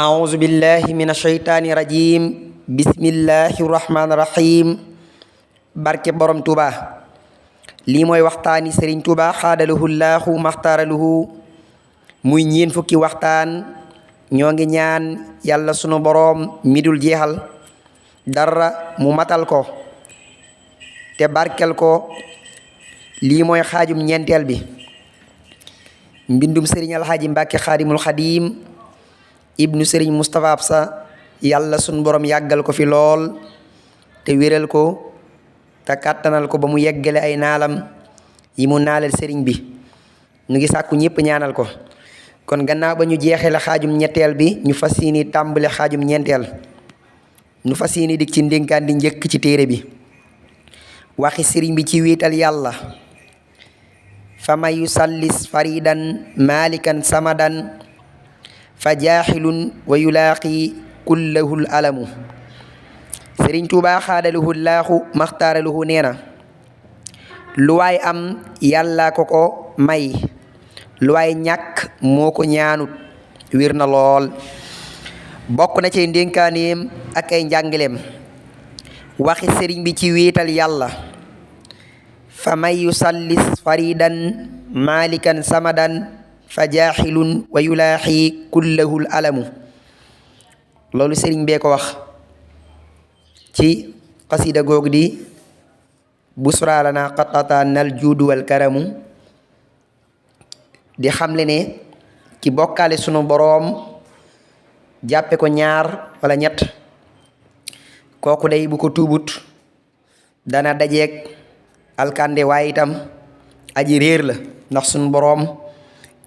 أعوذ بالله من الشيطان الرجيم بسم الله الرحمن الرحيم barke borom Tuuba lii mooy waxtaani Sëriñ Tuuba xaadalahu llaahu maxtaaralahu muy ñeen fukki waxtaan ñoo ngi ñaan yàlla sunu boroom mi dul jeexal dara mu matal ko te barkel ko. lii mooy xaajum ñeenteel bi mbindum sëriñ alxaaji Mbàkke xaadimul xadiim ibnu sëriñ Moustapha Absa yàlla sunu boroom yàggal ko fi lool te wéral ko te kàttanal ko ba mu yeggale ay naalam yi mu naalal sëriñ bi ñu ngi sàkku ñépp ñaanal ko. kon gannaaw ba ñu jeexee la xaajum ñetteel bi ñu fas yéene tàmbale xaajum ñeenteel ñu fas yéene dik ci ndénkaan di njëkk ci téere bi waxi sëriñ bi ci wéetal yàlla fa man yusallis faridan malikan samadan fa jaaxilun wa yulaaqi kullahul alamu. Sëriñ Tuubaa xaadalahu laahu maxtaaralahu nee na lu waay am yàlla ko ko may lu waay ñàkk moo ko ñaanut wér na lool. bokk na ci ndénkaaneem ak ay njàngaleem waxi sëriñ bi ci wéetal yàlla fa man yusallis faridan malikan samadan fa jaaxilun wa yulaaxi kullahul alamu. loolu sëriñ bee ko wax ci xasida goog di busra lana qad ataanal juudu wal karamu di xamle ne ki bokkaale sunu boroom jàppe ko ñaar wala ñett kooku day bu ko tuubut dana dajeeg alkande waaye itam aji réer la ndax sunu boroom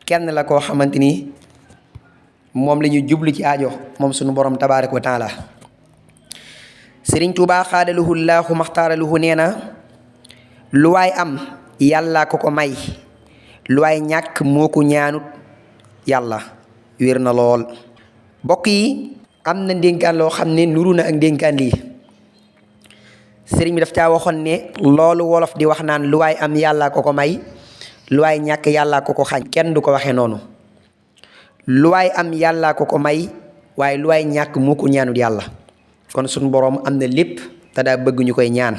kenn la koo xamante ni moom la ñu jublu ci aajo moom sunu boroom tabaaraka wa taala. Sëriñ Tuubaa xaadalahu llaahu maxtaaralahu nee na lu waay am yàlla ko ko may lu waay ñàkk moo ko ñaanut yàlla wér na lool. mbokk yi am na ndénkaan loo xam ne nuru na ak ndénkaan lii sëriñ bi daf caa waxoon ne loolu wolof di wax naan lu waay am yàlla ko ko may lu waay ñàkk yàlla ko ko xañ kenn du ko waxee noonu. lu waay am yàlla ko ko may waaye lu waay ñàkk moo ko ñaanut yàlla. kon suñu boroom am na lépp te daa bëgg ñu koy ñaan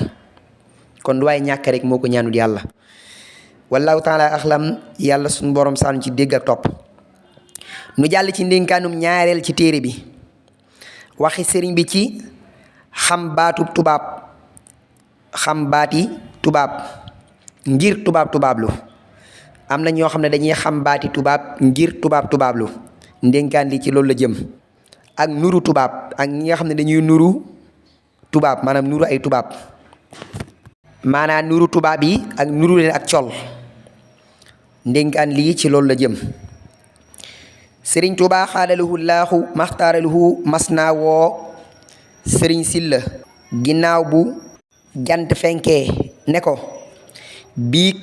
kon lu waay ñàkk rek moo ko ñaanut yàlla. wallahu taala axlam yàlla suñu boroom sànnu ci dégg ak topp. nu jàll ci ndénkaanum ñaareel ci téere bi waxi sëriñ bi ci xam baatub tubaab xam baati tubaab ngir tubaablu am na ñoo xam ne dañuy xam baati tubaab ngir tubaablu ndénkaan li ci loolu la jëm ak nuru tubaab ak ñi nga xam ne dañuy nuru tubaab maanaam nuru ay tubaab maanaam nuru tubaab yi ak nuru leen ak col ndénkaan lii ci loolu la jëm. Sëriñ Tuubaa xaadalahu laahu maxtaaralahu mas naa woo sëriñ Silla ginnaaw bu jant fenkee ne ko biig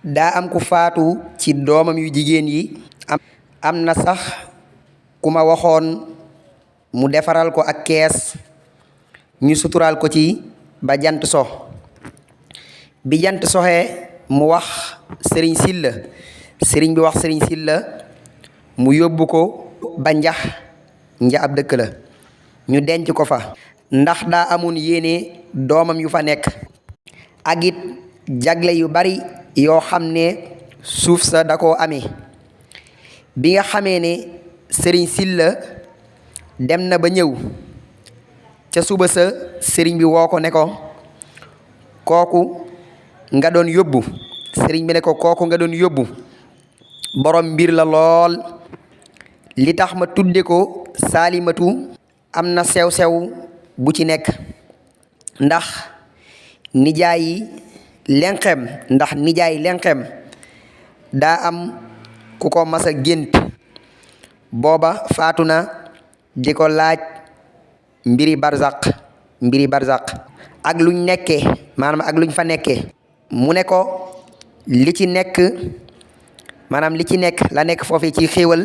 daa am ku faatu ci doomam yu jigéen yi am na sax ku ma waxoon mu defaral ko ak kees ñu suturaal ko ci ba jant so bi jant soxee mu wax sëriñ Silla sëriñ bi wax sëriñ Silla mu yóbbu ko ba nja ab dëkk la ñu denc ko fa ndax daa amoon yéene doomam yu fa nekk ak it jagle yu bari yoo xam ne suuf sa da koo amee. bi nga xamee ne sëriñ Silla dem na ba ñëw ca suba sa sëriñ bi woo ko ne ko kooku nga doon yóbbu sëriñ bi ne ko kooku nga doon yóbbu borom mbir la lool. li tax ma tudde ko saalimatu am na sew-sew bu ci nekk ndax nijaay lenqem daa am ku ko mas a gént booba faatu na di ko laaj mbiri barzaq ak luñ nekkee maanaam ak luñ fa nekkee mu ne ko li ci nekk la nekk foofu ci xéewal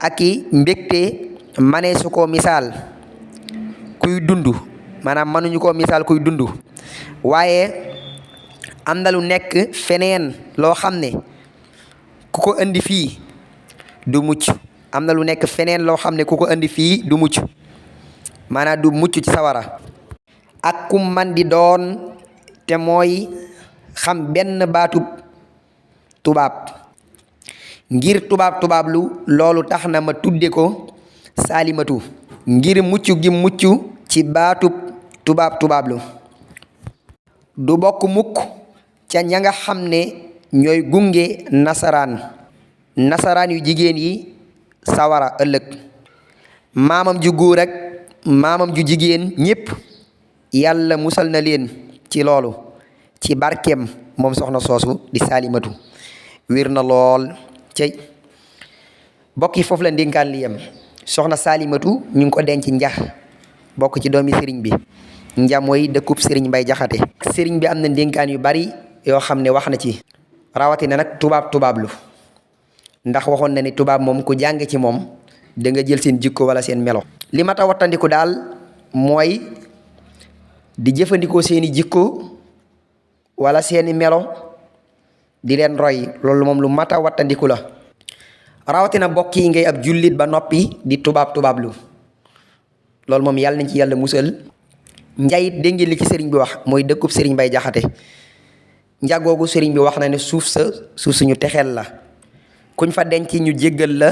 ak i mbégte manee su ko misaal kuy dund maanaam mënuñu koo misaal kuy dund waaye am na lu nekk feneen loo xam ne ku ko indi fii du mucc am na lu nekk feneen loo xam ne ku ko indi fii du mucc maanaam du mucc ci sawara ak kum man di doon te mooy xam benn baatub tubaab ngir tubaab lu loolu tax na ma tudde ko Salimatu ngir mucc gi mucc ci baatub tubaab lu du bokk mukk ca ña nga xam ne ñooy gunge nasaraan yu jigéen yi sawara ëllëg maamam ju góor ak maamam ju jigéen ñépp yàlla musal na leen ci loolu ci barkeem moom soxna soosu di Salimatu wér na lool cey bokk yi foofu la ndénkaan li yem soxna Salimatu ñu ngi ko denc njax bokk ci doomi sëriñ bi nja mooy dëkkub sëriñ Mbay Jaxate sëriñ bi am na ndénkaan yu bari yoo xam ne wax na ci rawatina nag tubaab lu ndax waxoon na ni tubaab moom ku jàng ci moom da nga jël seen jikko wala seen melo li ma ta wattandiku daal mooy di jëfandikoo seeni jikko wala seeni melo di leen roy loolu moom lu mat a wattandiku la rawatina mbokk yi ngay ab jullit ba noppi di tubaab lu loolu moom yàlla nañ ci yàlla musal njayit dégg ngeen li ci sëriñ bi wax mooy dëkkub sëriñ Mbay Jaxate njagoogu sëriñ bi wax na ne suuf suñu texeel la kuñ fa denc ñu jéggal la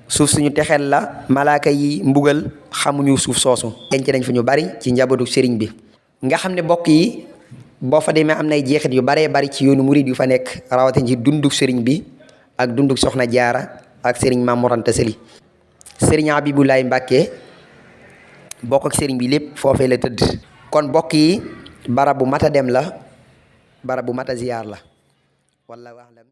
suuf suñu texeel la malaaka yi mbugal xamuñu suuf soosu denc nañ fa ñu bari ci njabootu sëriñ bi nga xam ne mbokk yi boo fa demee am nay jeexit yu baree bari ci yoonu murid yu fa nekk rawatina ci dunduk sëriñ bi ak dunduk soxna jaara ak sëriñ Maam Mor Anta Sali sëriñ Abibulaay Mbàkke bokk ak sëriñ bi lépp foofee la tëdd kon mbokk yi barab bu mat a dem la barab bu mat a ziyaar la wallaahu a'lam